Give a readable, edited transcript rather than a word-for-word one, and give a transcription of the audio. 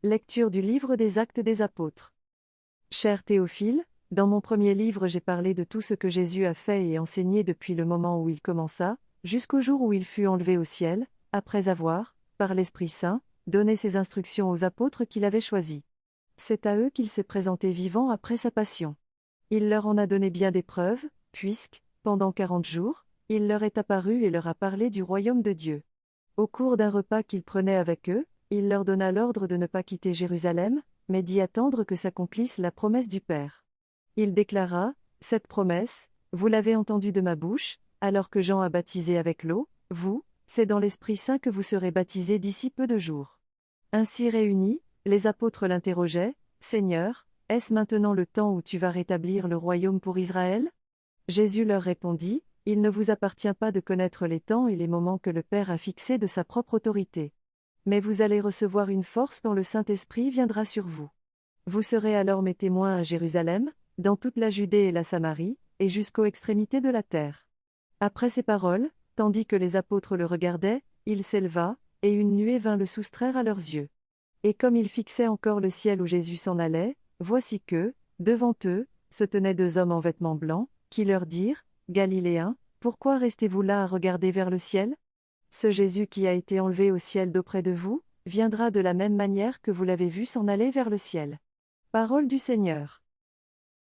Lecture du livre des Actes des Apôtres. Cher Théophile, dans mon premier livre j'ai parlé de tout ce que Jésus a fait et enseigné depuis le moment où il commença, jusqu'au jour où il fut enlevé au ciel, après avoir, par l'Esprit Saint, donné ses instructions aux apôtres qu'il avait choisis. C'est à eux qu'il s'est présenté vivant après sa passion. Il leur en a donné bien des preuves, puisque, pendant 40 jours, il leur est apparu et leur a parlé du royaume de Dieu. Au cours d'un repas qu'il prenait avec eux, il leur donna l'ordre de ne pas quitter Jérusalem, mais d'y attendre que s'accomplisse la promesse du Père. Il déclara, « Cette promesse, vous l'avez entendue de ma bouche, alors que Jean a baptisé avec l'eau, vous, c'est dans l'Esprit Saint que vous serez baptisés d'ici peu de jours. » Ainsi réunis, les apôtres l'interrogeaient, « Seigneur, est-ce maintenant le temps où tu vas rétablir le royaume pour Israël ?» Jésus leur répondit, « Il ne vous appartient pas de connaître les temps et les moments que le Père a fixés de sa propre autorité. Mais vous allez recevoir une force dont le Saint-Esprit viendra sur vous. Vous serez alors mes témoins à Jérusalem, dans toute la Judée et la Samarie, et jusqu'aux extrémités de la terre. » Après ces paroles, tandis que les apôtres le regardaient, il s'éleva, et une nuée vint le soustraire à leurs yeux. Et comme ils fixaient encore le ciel où Jésus s'en allait, voici que, devant eux, se tenaient deux hommes en vêtements blancs, qui leur dirent, « Galiléens, pourquoi restez-vous là à regarder vers le ciel ? Ce Jésus qui a été enlevé au ciel d'auprès de vous, viendra de la même manière que vous l'avez vu s'en aller vers le ciel. » Parole du Seigneur.